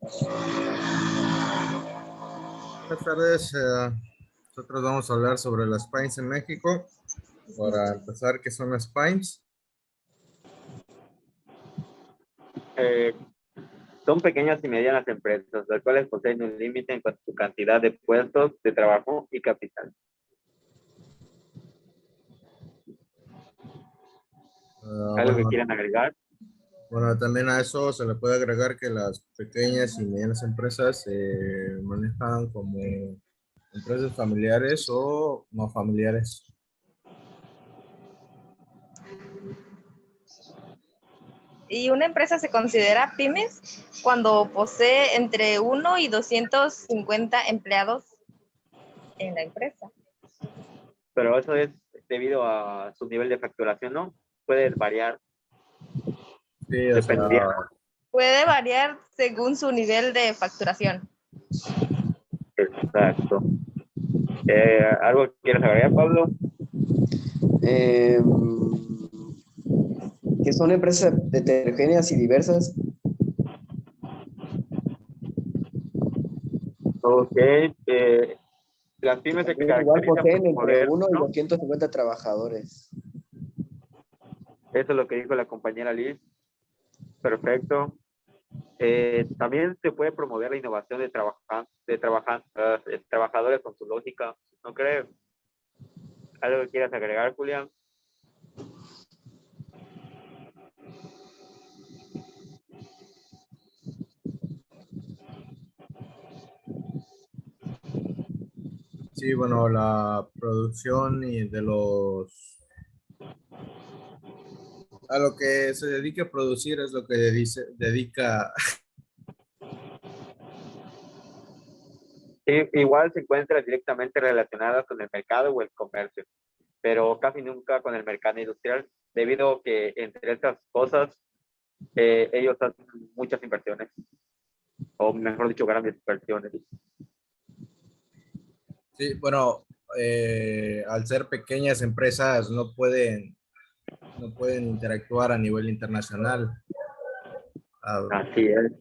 Buenas tardes. Nosotros vamos a hablar sobre las PYMEs en México. Para empezar, ¿qué son las PYMEs? Son pequeñas y medianas empresas, las cuales poseen un límite en cuanto a su cantidad de puestos de trabajo y capital. ¿Algo que Bueno, quieran agregar? bueno, también a eso se le puede agregar que las pequeñas y medianas empresas se manejan como empresas familiares o no familiares. Y una empresa se considera pymes cuando posee entre 1 y 250 empleados en la empresa. Pero eso es debido a su nivel de facturación, ¿no? Puede variar Sí, o sea, dependiendo. Puede variar según su nivel de facturación. Exacto. ¿Algo que quieras agregar, Pablo? Que son empresas heterogéneas y diversas. Ok. Las pymes se Igual caracterizan por poseen su entre poder, 1 y ¿no? 250 trabajadores. Eso es lo que dijo la compañera Liz. Perfecto. También se puede promover la innovación de trabajadores con su lógica, ¿no crees? ¿Algo que quieras agregar, Julián? sí, bueno, la producción y de los... A lo que se dedica a producir es lo que dedica. Sí, igual se encuentra directamente relacionada con el mercado o el comercio, pero casi nunca con el mercado industrial, debido a que entre estas cosas ellos hacen muchas inversiones, o mejor dicho, grandes inversiones. Sí, bueno, al ser pequeñas empresas no pueden interactuar a nivel internacional. Así es.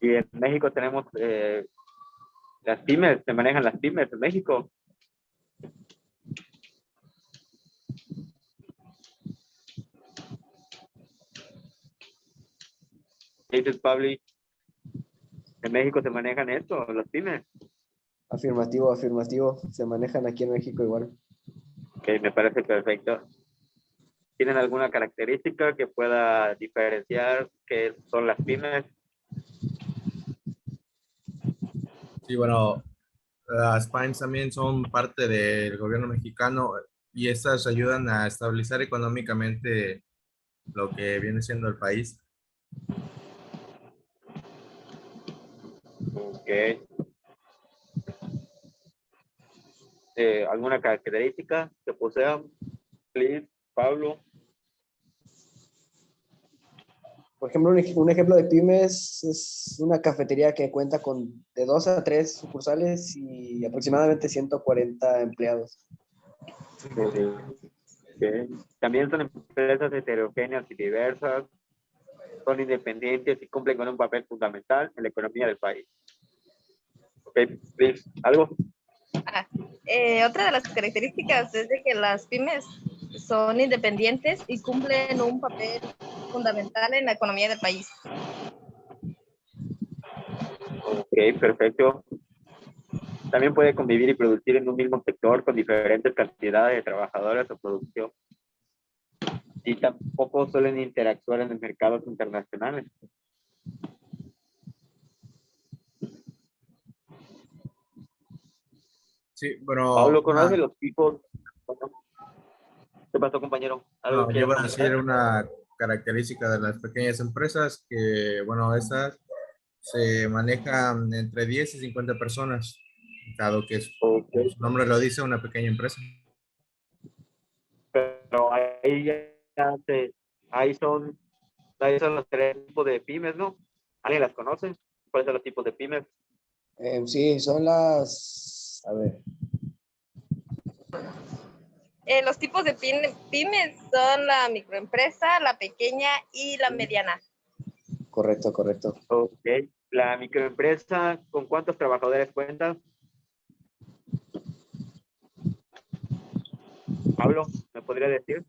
Y en México tenemos las pymes, se manejan las pymes en México. ¿Qué dices, Pablo? En México se manejan esto, las pymes. Afirmativo, afirmativo. Se manejan aquí en México igual. Ok, me parece perfecto. ¿Tienen alguna característica que pueda diferenciar qué son las pymes? Sí, bueno, las PYMEs también son parte del gobierno mexicano y estas ayudan a estabilizar económicamente lo que viene siendo el país. Ok. ¿Alguna característica que posean? Please, Pablo. Por ejemplo, un ejemplo de pymes es una cafetería que cuenta con de 2 a 3 sucursales y aproximadamente 140 empleados. Okay. También son empresas heterogéneas y diversas, son independientes y cumplen con un papel fundamental en la economía del país. Ok, please, ¿algo? Otra de las características es de que las pymes son independientes y cumplen un papel fundamental en la economía del país. Ok, perfecto. También puede convivir y producir en un mismo sector con diferentes cantidades de trabajadores o producción. Y tampoco suelen interactuar en los mercados internacionales. Sí, bueno, Pablo, ¿conoce los tipos? ¿Qué pasó, compañero? ¿Algo que yo quieras iba a decir comentar? una característica de las pequeñas empresas que, bueno, esas se manejan entre 10 y 50 personas, dado que es, Ok, como su nombre lo dice, una pequeña empresa. pero ahí son, ahí son los tres tipos de pymes, ¿no? ¿Alguien las conoce? ¿Cuáles son los tipos de pymes? Sí, son las... A ver. Los tipos de pymes son la microempresa, la pequeña y la mediana. correcto, correcto. Ok. La microempresa, ¿con cuántos trabajadores cuenta? Pablo, ¿me podría decir?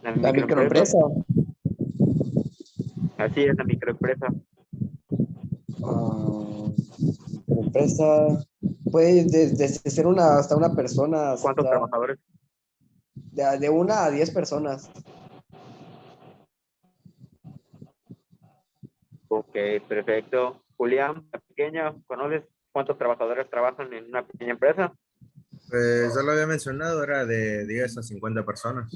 La La microempresa. microempresa, Así es, la microempresa. microempresa puede desde ser hasta una persona, ¿Cuántos hasta trabajadores? de 1 a 10 personas. Ok, perfecto. Julián, la pequeña, ¿conoces cuántos trabajadores trabajan en una pequeña empresa? Pues ya lo había mencionado, era de 10 a 50 personas.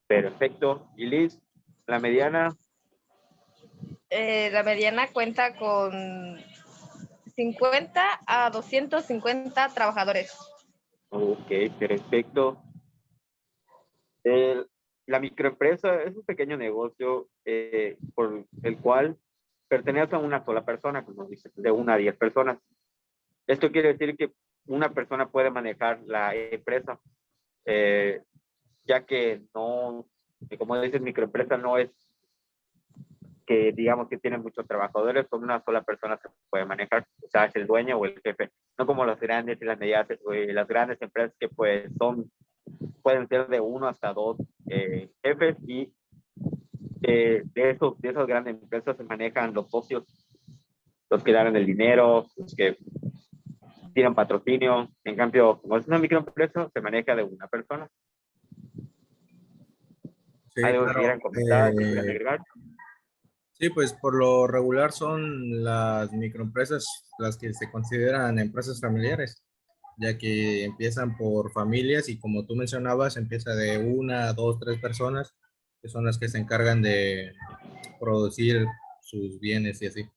Perfecto. Y Liz, la mediana, La mediana cuenta con 50 a 250 trabajadores. ok, perfecto. El- la microempresa es un pequeño negocio por el cual pertenece a una sola persona, como dice, de 1 a 10 personas. Esto quiere decir que una persona puede manejar la empresa, eh, ya que no, como dices, microempresa no es que digamos que tiene muchos trabajadores, con una sola persona se puede manejar, o sea, es el dueño o el jefe, no como las grandes y las medianas, las grandes empresas que pues pueden ser de 1 hasta 2 jefes y de esas grandes empresas se manejan los socios, los que dan el dinero, los que tiran patrocinio. En cambio, como es una microempresa, se maneja de una persona. Sí, ¿Algo que claro. quieran comentar, que quieran agregar? Sí, pues por lo regular son las microempresas las que se consideran empresas familiares, ya que empiezan por familias y como tú mencionabas, empieza de 1, 2, 3 personas, que son las que se encargan de producir sus bienes y así.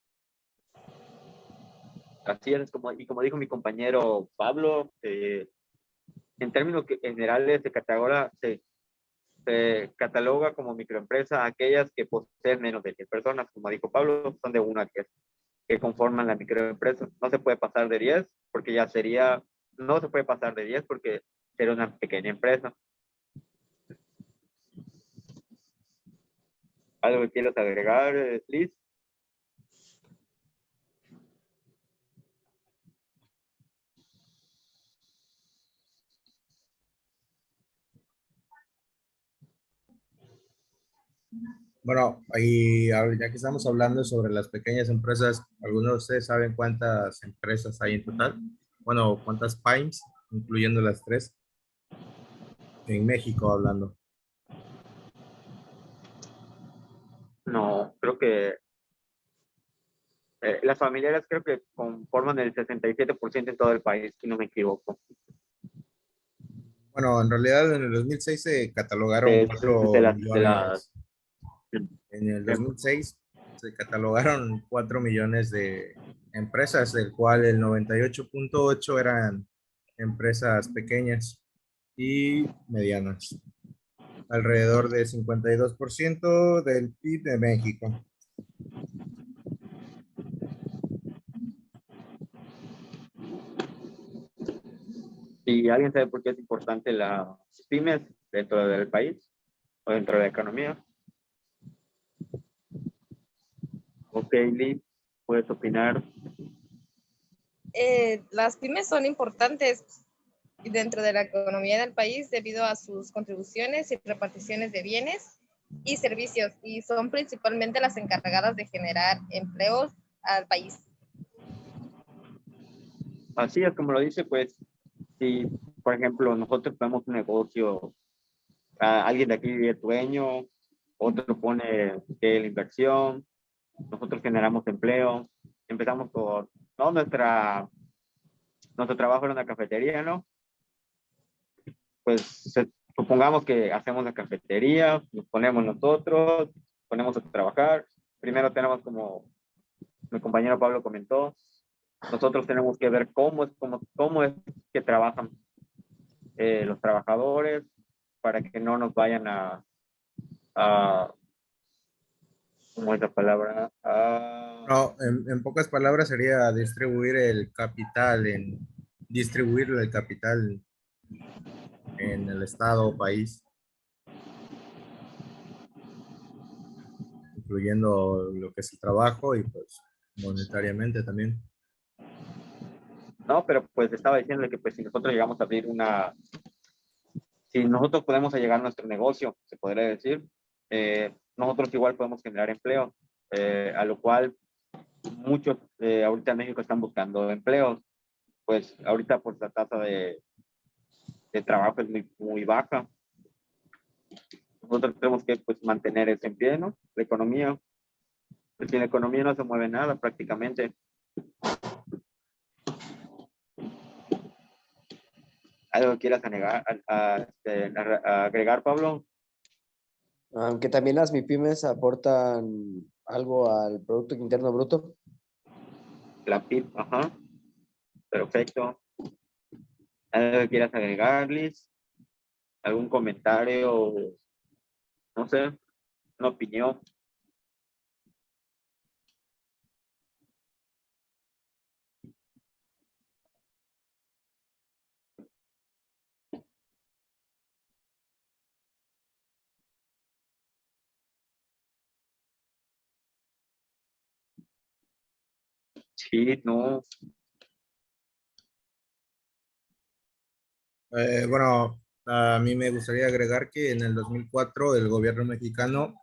Así es, y como dijo mi compañero Pablo, en términos generales se cataloga como microempresa aquellas que poseen menos de 10 personas, como dijo Pablo, son de 1 a 10 que conforman la microempresa. No se puede pasar de 10 porque no se puede pasar de 10 porque sería una pequeña empresa. ¿Algo que quieras agregar, Liz? Bueno, ahí ya que estamos hablando sobre las pequeñas empresas, ¿algunos de ustedes saben cuántas empresas hay en total? Bueno, ¿cuántas PYMEs, incluyendo las tres, en México hablando? No, creo que las familiares creo que conforman el 67% en todo el país, si no me equivoco. Bueno, en realidad en el 2006 se catalogaron De, de 4 las, de las, millones. En el 2006 se catalogaron 4 millones de empresas, del cual el 98,8 eran empresas pequeñas y medianas, alrededor de 52% del PIB de México. ¿Y alguien sabe por qué es importante las pymes dentro del país o dentro de la economía? Ok, Liz, puedes opinar. Las pymes son importantes dentro de la economía del país debido a sus contribuciones y reparticiones de bienes y servicios, y son principalmente las encargadas de generar empleos al país. Así es como lo dice, pues, si, por ejemplo, nosotros tenemos un negocio, alguien de aquí es dueño, otro pone que la inversión, nosotros generamos empleo, empezamos por, no, nuestro trabajo era una cafetería, ¿no? Pues supongamos que hacemos la cafetería, nos ponemos nosotros, ponemos a trabajar. Primero tenemos, como mi compañero Pablo comentó, nosotros tenemos que ver cómo es que trabajan los trabajadores para que no nos vayan a ¿cómo es la palabra? No, en pocas palabras sería distribuir el capital en el estado o país, incluyendo lo que es el trabajo y pues monetariamente también. No, pero pues estaba diciendo que pues si nosotros llegamos a abrir si nosotros podemos llegar a nuestro negocio, se podría decir, nosotros igual podemos generar empleo, a lo cual muchos ahorita en México están buscando empleos, pues ahorita pues la tasa de trabajo es muy, muy baja. Nosotros tenemos que pues mantener eso en pie, ¿no? La economía, pues sin la economía no se mueve nada prácticamente. ¿Algo que quieras agregar, Pablo? Aunque también las MIPYMES aportan algo al Producto Interno Bruto. La PIB, ajá, perfecto. ¿Algo que quieras agregar, Liz? ¿Algún comentario? No sé, una opinión. Sí, no. Bueno, a mí me gustaría agregar que en el 2004 el gobierno mexicano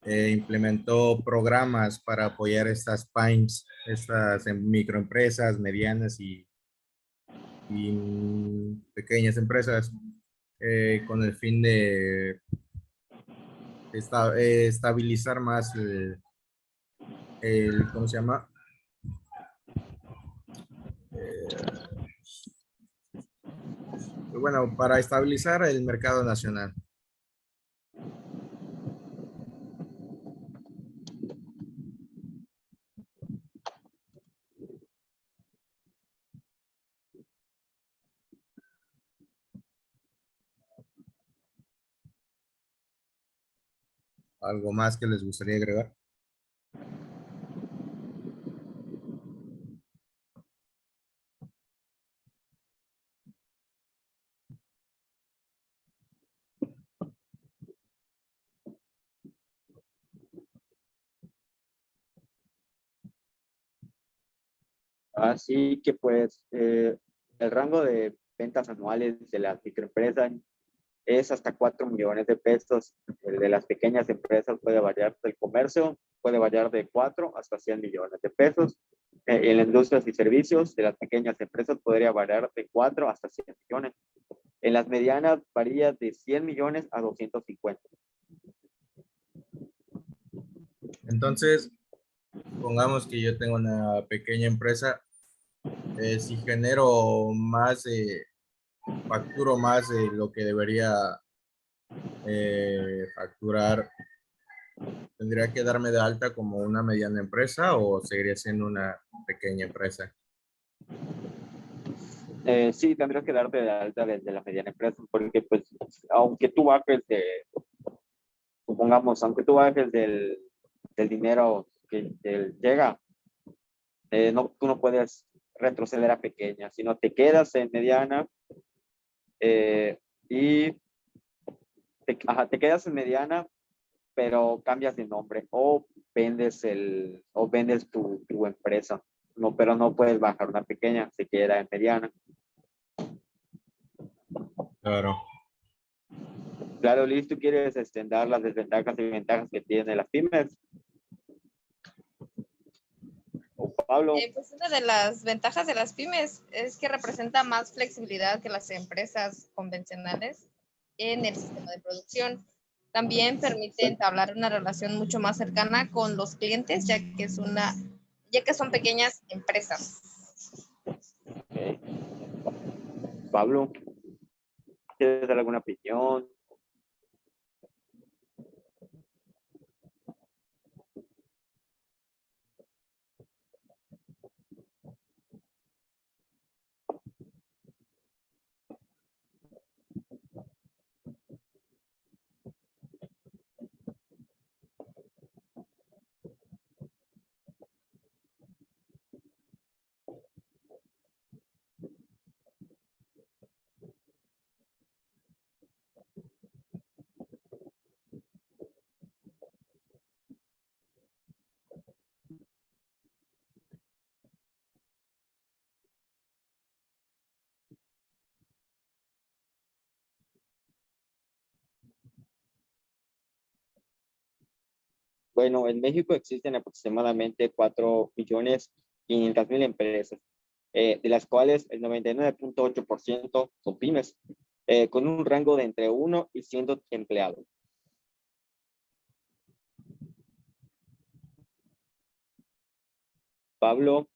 implementó programas para apoyar estas PYMEs, estas microempresas, medianas y pequeñas empresas, con el fin de estabilizar más ¿cómo se llama? Bueno, para estabilizar el mercado nacional. ¿Algo más que les gustaría agregar? Así que pues el rango de ventas anuales de las microempresas es hasta 4 millones de pesos. El de las pequeñas empresas puede variar, del comercio puede variar de 4 hasta 100 millones de pesos. En las industrias y servicios de las pequeñas empresas podría variar de 4 hasta 100 millones. En las medianas varía de 100 millones a 250. Entonces, pongamos que yo tengo una pequeña empresa, si genero más, facturo más de lo que debería facturar, ¿tendría que darme de alta como una mediana empresa o seguiría siendo una pequeña empresa? Sí, tendrías que darte de alta desde la mediana empresa, porque pues aunque tú bajes supongamos, aunque tú bajes del dinero que te llega, tú no puedes retroceder a pequeña, sino te quedas en mediana y te quedas en mediana, pero cambias de nombre o vendes tu empresa. No, pero no puedes bajar una pequeña, se queda en mediana. Claro. Claro, Liz, ¿tú quieres dar las desventajas y ventajas que tienen las pymes? O Pablo. Pues una de las ventajas de las pymes es que representa más flexibilidad que las empresas convencionales en el sistema de producción. También permite entablar una relación mucho más cercana con los clientes, ya que son pequeñas empresas. Okay. Pablo, ¿quieres dar alguna opinión? Bueno, en México existen aproximadamente 4.500.000 empresas, de las cuales el 99.8% son pymes, con un rango de entre 1 y 100 empleados. Pablo.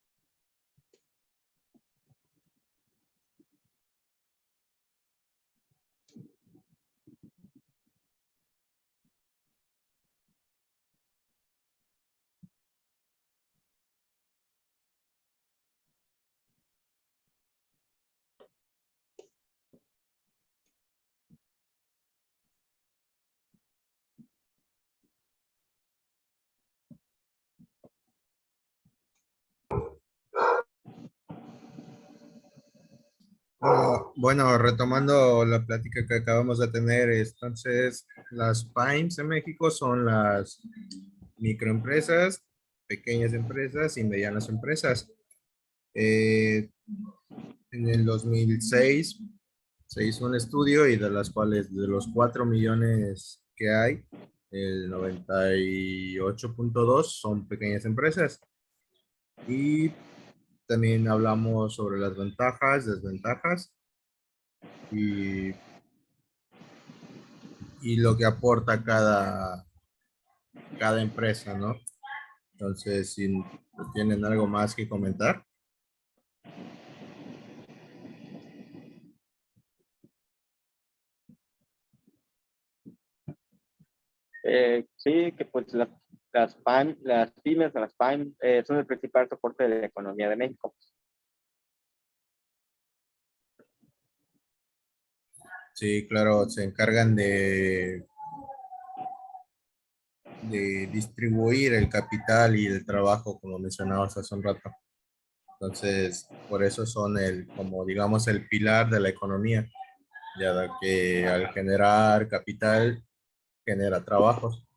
Bueno, retomando la plática que acabamos de tener, entonces las PYMEs en México son las microempresas, pequeñas empresas y medianas empresas. En el 2006 se hizo un estudio y de las cuales de los 4 millones que hay, el 98.2 son pequeñas empresas. Y también hablamos sobre las ventajas, desventajas y, y lo que aporta cada empresa, ¿no? Entonces, si tienen algo más que comentar. Sí, que pues las pymes, las PYME, son el principal soporte de la economía de México. Sí, claro, se encargan de distribuir el capital y el trabajo, como mencionabas hace un rato. Entonces, por eso son como digamos, el pilar de la economía, ya que al generar capital, genera trabajos.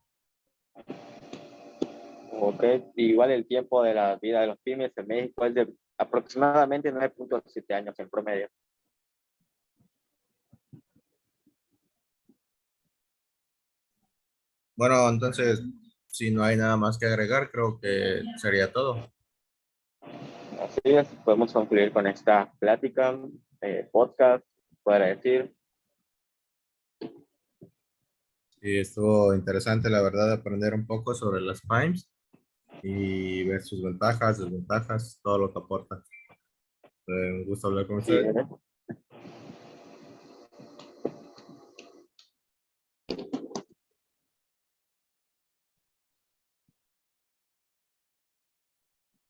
Ok, igual el tiempo de la vida de los pymes en México es de aproximadamente 9.7 años en promedio. Bueno, entonces, si no hay nada más que agregar, creo que sería todo. Así es, podemos concluir con esta plática, podcast, podría decir. Y estuvo interesante, la verdad, aprender un poco sobre las PYMEs y ver sus ventajas, desventajas, todo lo que aporta. Un gusto hablar con Sí, ustedes.